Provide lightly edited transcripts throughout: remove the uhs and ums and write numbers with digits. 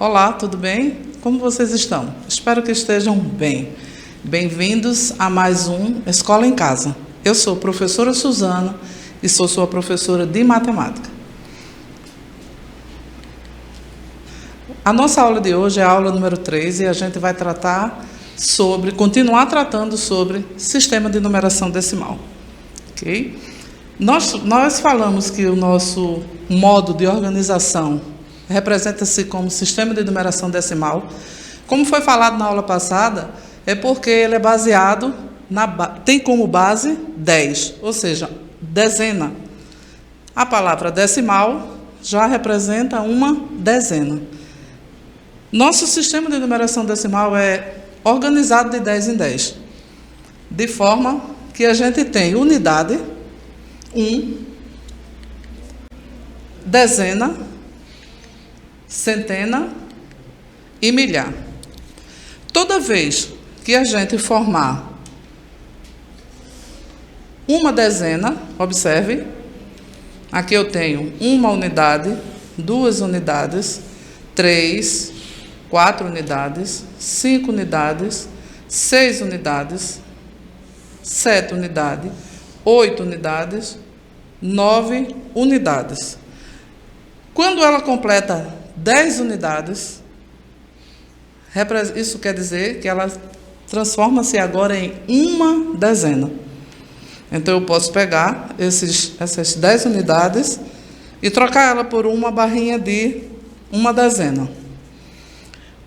Olá, tudo bem? Como vocês estão? Espero que estejam bem. Bem-vindos a mais um Escola em Casa. Eu sou a professora Suzana e sou sua professora de matemática. A nossa aula de hoje é a aula número 3 e a gente vai continuar tratando sobre sistema de numeração decimal. Ok? Nós falamos que o nosso modo de organização representa-se como sistema de numeração decimal. Como foi falado na aula passada, é porque ele é baseado, tem como base 10, ou seja, dezena. A palavra decimal já representa uma dezena. Nosso sistema de numeração decimal é organizado de 10 em 10, de forma que a gente tem unidade, dezena, centena e milhar. Toda vez que a gente formar uma dezena, observe, aqui eu tenho uma unidade, 2 unidades, 3, 4 unidades, 5 unidades, 6 unidades, 7 unidades, 8 unidades, 9 unidades. Quando ela completa 10 unidades, isso quer dizer que ela transforma-se agora em uma dezena. Então, eu posso pegar essas 10 unidades e trocar ela por uma barrinha de uma dezena.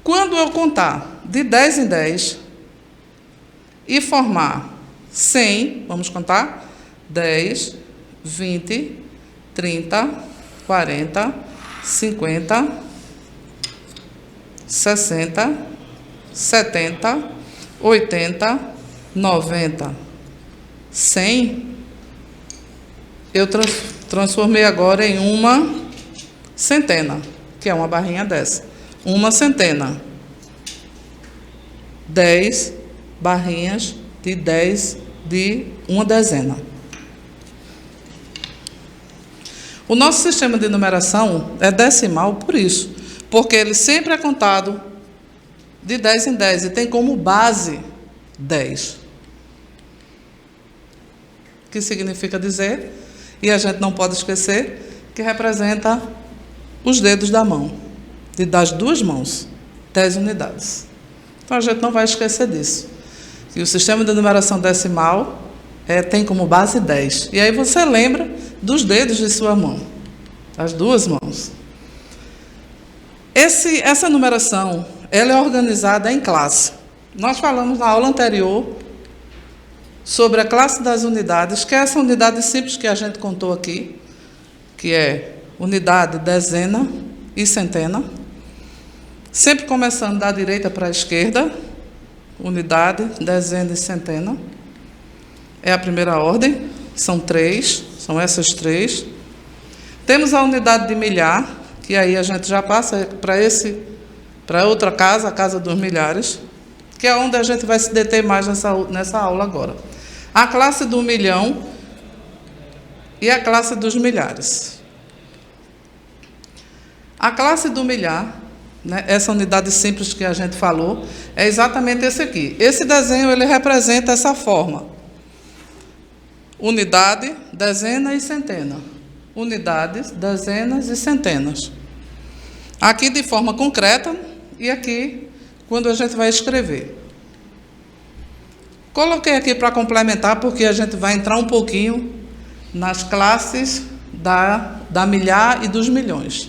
Quando eu contar de 10 em 10 e formar 100, vamos contar? 10, 20, 30, 40, 50, 60, 70, 80, 90, 100, eu transformei agora em uma centena, que é uma barrinha dessa. Uma centena. 10 barrinhas de 10 de uma dezena. O nosso sistema de numeração é decimal por isso, porque ele sempre é contado de 10 em 10 e tem como base 10. Que significa dizer, e a gente não pode esquecer, que representa os dedos da mão, das duas mãos, 10 unidades. Então a gente não vai esquecer disso. E o sistema de numeração decimal tem como base 10. E aí você lembra dos dedos de sua mão, as duas mãos. Essa numeração, ela é organizada em classe. Nós falamos na aula anterior sobre a classe das unidades, que é essa unidade simples que a gente contou aqui, que é unidade, dezena e centena. Sempre começando da direita para a esquerda, unidade, dezena e centena. É a primeira ordem, são 3, são essas 3. Temos a unidade de milhar, que aí a gente já passa para outra casa, a casa dos milhares, que é onde a gente vai se deter mais nessa aula agora. A classe do milhão e a classe dos milhares. A classe do milhar, essa unidade simples que a gente falou, é exatamente esse aqui. Esse desenho ele representa essa forma. Unidade, dezena e centena. Unidades, dezenas e centenas. Aqui de forma concreta e aqui quando a gente vai escrever. Coloquei aqui para complementar porque a gente vai entrar um pouquinho nas classes da milhar e dos milhões.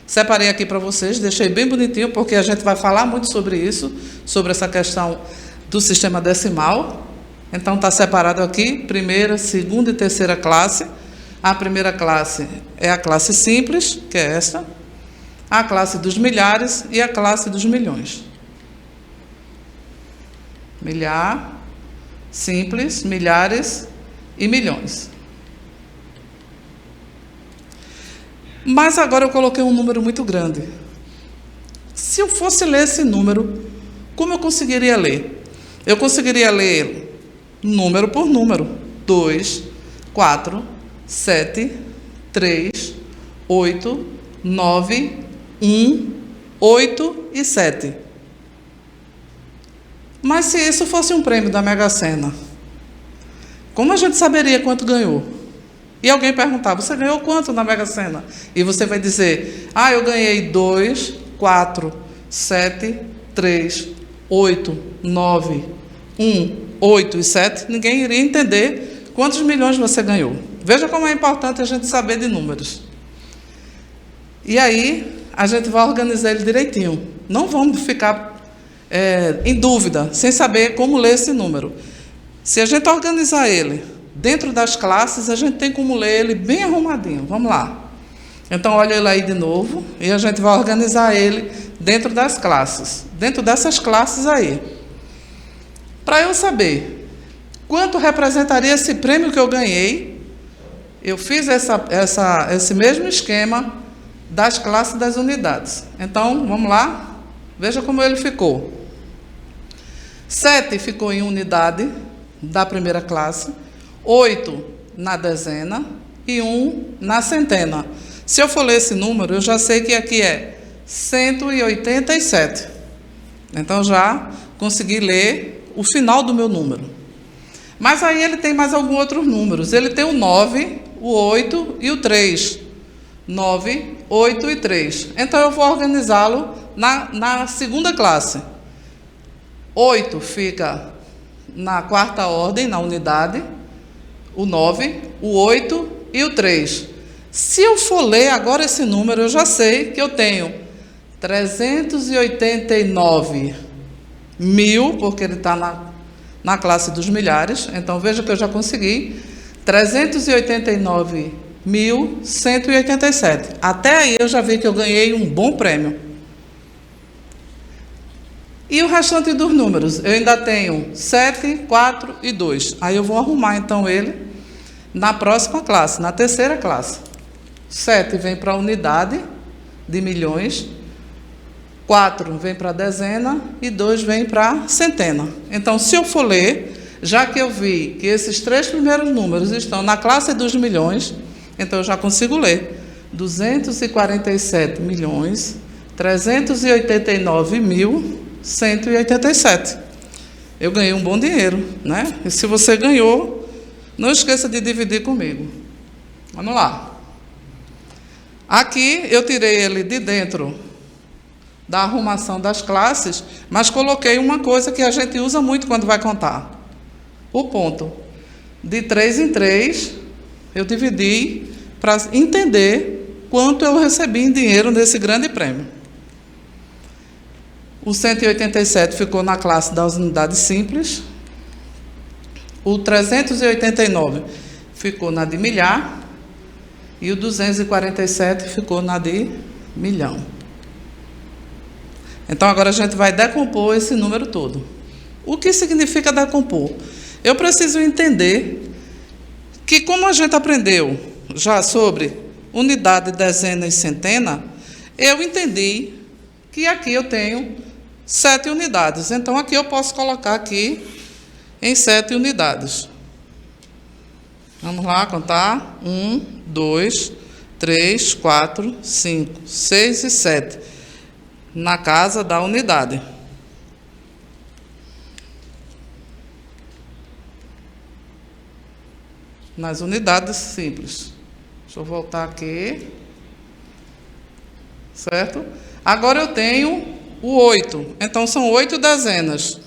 Separei aqui para vocês, deixei bem bonitinho, porque a gente vai falar muito sobre isso, sobre essa questão do sistema decimal. Então, está separado aqui, primeira, segunda e terceira classe. A primeira classe é a classe simples, que é essa. A classe dos milhares e a classe dos milhões. Milhar, simples, milhares e milhões. Mas agora eu coloquei um número muito grande. Se eu fosse ler esse número, como eu conseguiria ler? Eu conseguiria ler número por número. 2, 4, 7, 3, 8, 9, 1, 8 e 7. Mas se isso fosse um prêmio da Mega Sena, como a gente saberia quanto ganhou? E alguém perguntar, você ganhou quanto na Mega Sena? E você vai dizer, eu ganhei 2, 4, 7, 3, 8, 9, 1, 8 e 7. Ninguém iria entender quantos milhões você ganhou. Veja como é importante a gente saber de números. E aí, a gente vai organizar ele direitinho. Não vamos ficar em dúvida, sem saber como ler esse número. Se a gente organizar ele dentro das classes, a gente tem como ler ele bem arrumadinho. Vamos lá. Então, olha ele aí de novo, e a gente vai organizar ele dentro das classes. Dentro dessas classes aí. Para eu saber quanto representaria esse prêmio que eu ganhei, eu fiz esse mesmo esquema das classes das unidades. Então, vamos lá. Veja como ele ficou. 7 ficou em unidade da primeira classe, 8 na dezena e 1 na centena. Se eu for ler esse número, eu já sei que aqui é 187. Então, já consegui ler o final do meu número. Mas aí ele tem mais alguns outros números. Ele tem o 9, o 8 e o 3. 9, 8 e 3. Então, eu vou organizá-lo na segunda classe. 8 fica na quarta ordem, na unidade. O 9, o 8 e o 3. Se eu for ler agora esse número, eu já sei que eu tenho 389 mil, porque ele está na classe dos milhares. Então, veja que eu já consegui 389.187. Até aí eu já vi que eu ganhei um bom prêmio. E o restante dos números? Eu ainda tenho 7, 4 e 2. Aí eu vou arrumar, então, ele na próxima classe, na terceira classe. 7 vem para a unidade de milhões, 4 vem para a dezena e 2 vem para a centena. Então, se eu for ler, já que eu vi que esses 3 primeiros números estão na classe dos milhões, então eu já consigo ler 247.389.187. Eu ganhei um bom dinheiro, né? E se você ganhou, não esqueça de dividir comigo. Vamos lá. Aqui eu tirei ele de dentro da arrumação das classes, mas coloquei uma coisa que a gente usa muito quando vai contar. O ponto. De 3 em 3, eu dividi para entender quanto eu recebi em dinheiro nesse grande prêmio. O 187 ficou na classe das unidades simples. O 389 ficou na de milhar. E o 247 ficou na de milhão. Então, agora a gente vai decompor esse número todo. O que significa decompor? Eu preciso entender que, como a gente aprendeu já sobre unidade, dezena e centena, eu entendi que aqui eu tenho 7 unidades. Então, aqui eu posso colocar aqui em 7 unidades. Vamos lá contar. 1, 2, 3, 4, 5, 6 e 7. Na casa da unidade. Nas unidades simples. Deixa eu voltar aqui. Certo? Agora eu tenho o 8. Então, são 8 dezenas.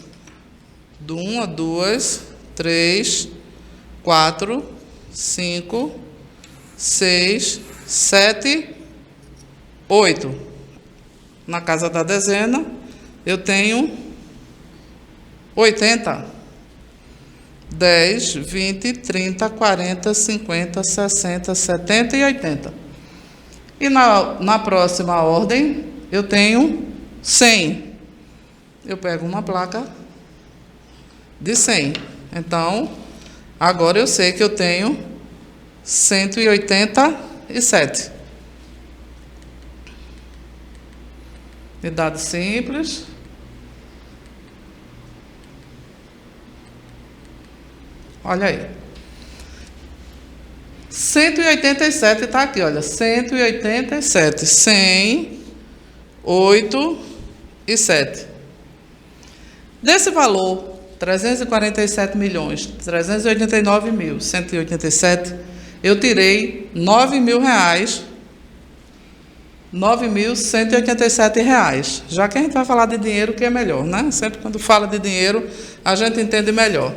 Do 1 a 2, 3, 4, 5, 6, 7, 8. Na casa da dezena, eu tenho 80. 10, 20, 30, 40, 50, 60, 70 e 80. E na próxima ordem, eu tenho 100. Eu pego uma placa de 100. Então, agora eu sei que eu tenho 187. Unidade simples. Olha aí. 187 está aqui, olha, 187, 100, 8 e 7. Desse valor, 347.389.187, eu tirei R$ 9.187. Já que a gente vai falar de dinheiro, que é melhor, né? Sempre quando fala de dinheiro, a gente entende melhor.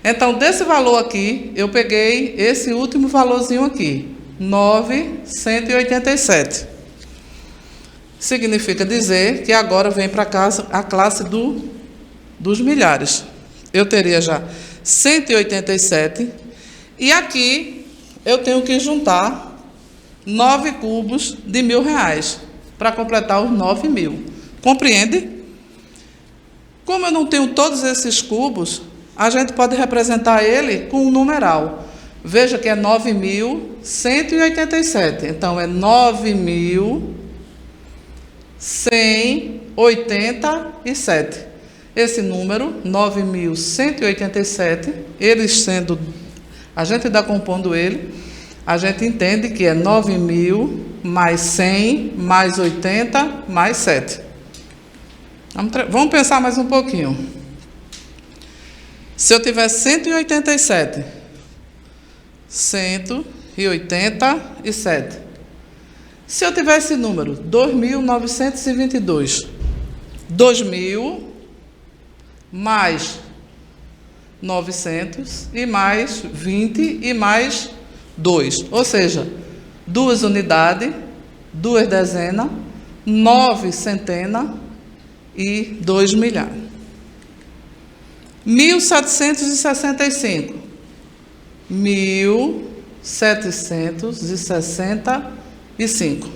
Então, desse valor aqui, eu peguei esse último valorzinho aqui, 9.187. Significa dizer que agora vem para casa a classe dos milhares. Eu teria já 187. E aqui eu tenho que juntar 9 cubos de R$ 1.000 para completar os 9.000. Compreende? Como eu não tenho todos esses cubos, a gente pode representar ele com um numeral. Veja que é 9.187. Então, é 9.187. Esse número, 9.187, eles sendo, a gente está compondo ele, a gente entende que é 9.000 mais 100 mais 80 mais 7. Vamos pensar mais um pouquinho. Se eu tiver 187, 187. Se eu tiver esse número, 2.922, 2.000 mais 900 e mais 20 e mais 2. Ou seja, 2 unidades, 2 dezenas, 9 centenas e 2 milhares. 1.765. 1.765.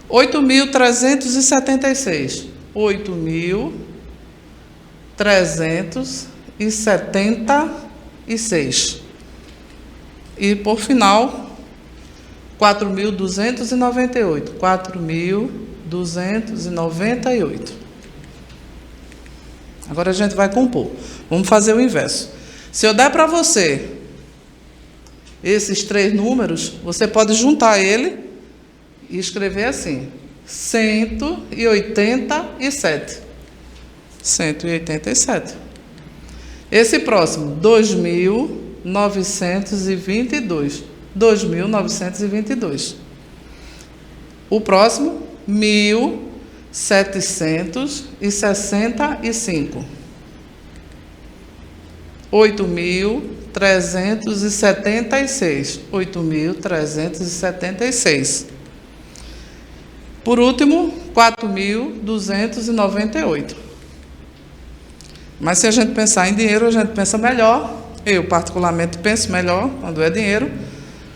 8.376. 8.376. E, por final, 4.298. 4.298. Agora a gente vai compor. Vamos fazer o inverso. Se eu der para você esses 3 números, você pode juntar ele e escrever assim: 187. 187. Esse próximo, 2.922. 2.922. O próximo, 1.765. 8.376. 8.376. Por último, 4.298. Mas se a gente pensar em dinheiro, a gente pensa melhor. Eu, particularmente, penso melhor quando é dinheiro.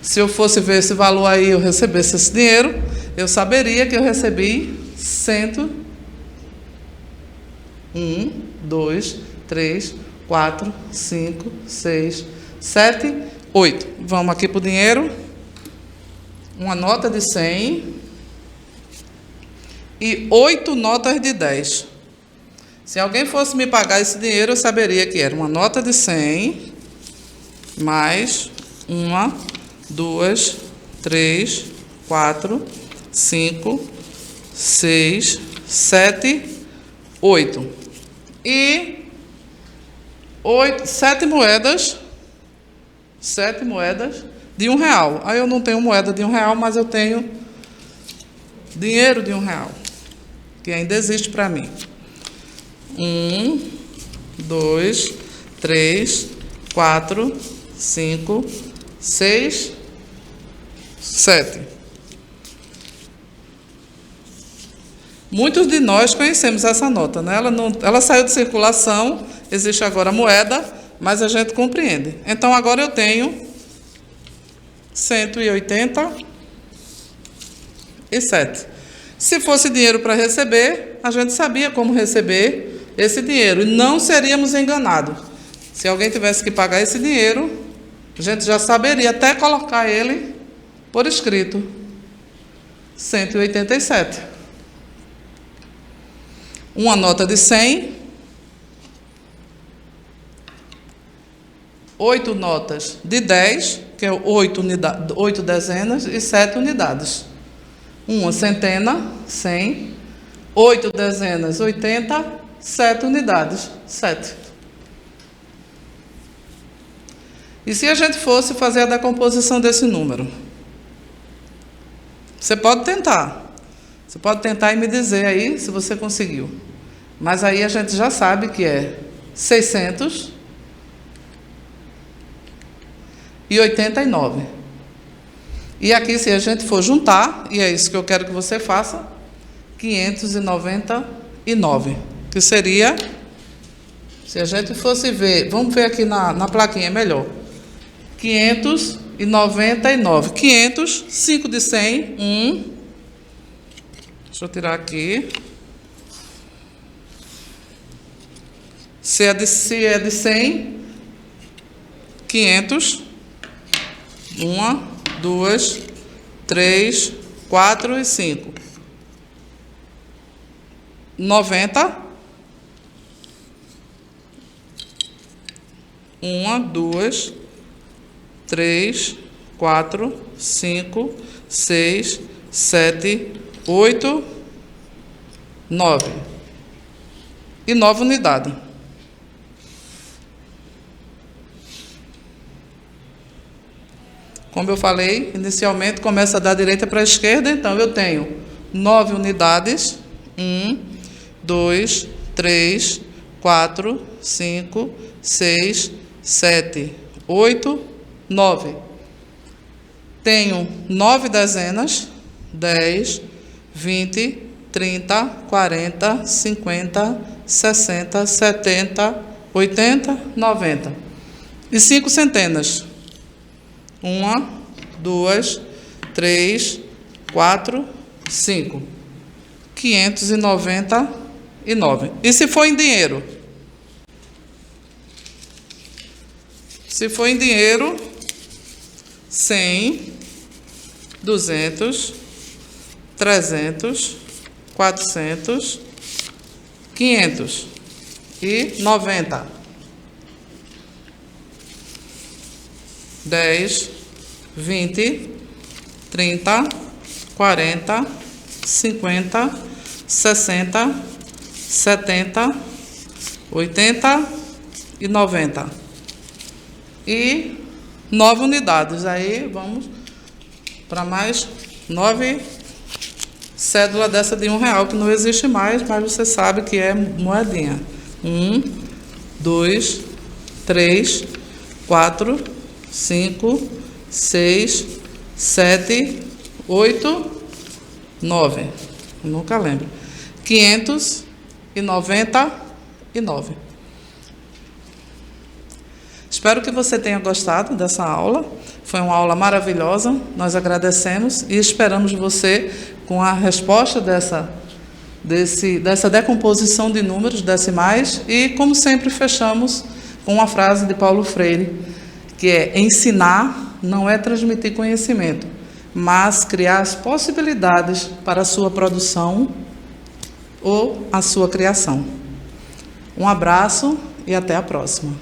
Se eu fosse ver esse valor aí, eu recebesse esse dinheiro, eu saberia que eu recebi 1, 2, 3, 4, 5, 6, 7, 8. Vamos aqui para o dinheiro. Uma nota de 100 e 8 notas de 10. Se alguém fosse me pagar esse dinheiro, eu saberia que era uma nota de 100 mais 1, 2, 3, 4, 5, 6, 7, 8. E 7 moedas. 7 moedas de R$1. Aí eu não tenho moeda de R$1, mas eu tenho dinheiro de R$1, que ainda existe para mim. 1, 2, 3, 4, 5, 6, 7. Muitos de nós conhecemos essa nota, né? Ela saiu de circulação, existe agora a moeda, mas a gente compreende. Então, agora eu tenho 187. Se fosse dinheiro para receber, a gente sabia como receber esse dinheiro e não seríamos enganados. Se alguém tivesse que pagar esse dinheiro, a gente já saberia até colocar ele por escrito. 187. Uma nota de 100, 8 notas de 10, que é 8 dezenas e 7 unidades. Uma centena, 100. 8 dezenas, 80. 7 unidades, 7. E se a gente fosse fazer a decomposição desse número? Você pode tentar. Você pode tentar e me dizer aí se você conseguiu. Mas aí a gente já sabe que é 689. E aqui, se a gente for juntar, e é isso que eu quero que você faça, 599. Que seria, se a gente fosse ver, vamos ver aqui na plaquinha, é melhor. 599. 500, 5 de 100, 1. Deixa eu tirar aqui. Se é de 100, 500. 1, 2, 3, 4 e 5. 90. 1, 2, 3, 4, 5, 6, 7, 8, 9. E 9 unidades. Como eu falei, inicialmente começa da direita para a esquerda, então eu tenho 9 unidades. 1, 2, 3, 4, 5, 6, 7, 8, 9. Tenho 9 dezenas, 10, 20, 30, 40, 50, 60, 70, 80, 90. E 5 centenas. 1, 2, 3, 4, 5. 599. E se for em dinheiro? Se for em dinheiro, 100, 200, 300, 400, 500 e 90. 10, 20, 30, 40, 50, 60, 70, 80 e 90. E 9 unidades. Aí vamos para mais 9 cédulas dessa de R$1, que não existe mais, mas você sabe que é moedinha. 1, 2, 3, 4, 5, 6, 7, 8, 9. Nunca lembro. 599. Espero que você tenha gostado dessa aula. Foi uma aula maravilhosa. Nós agradecemos e esperamos você com a resposta dessa decomposição de números decimais. E, como sempre, fechamos com uma frase de Paulo Freire, que é: ensinar não é transmitir conhecimento, mas criar as possibilidades para a sua produção ou a sua criação. Um abraço e até a próxima.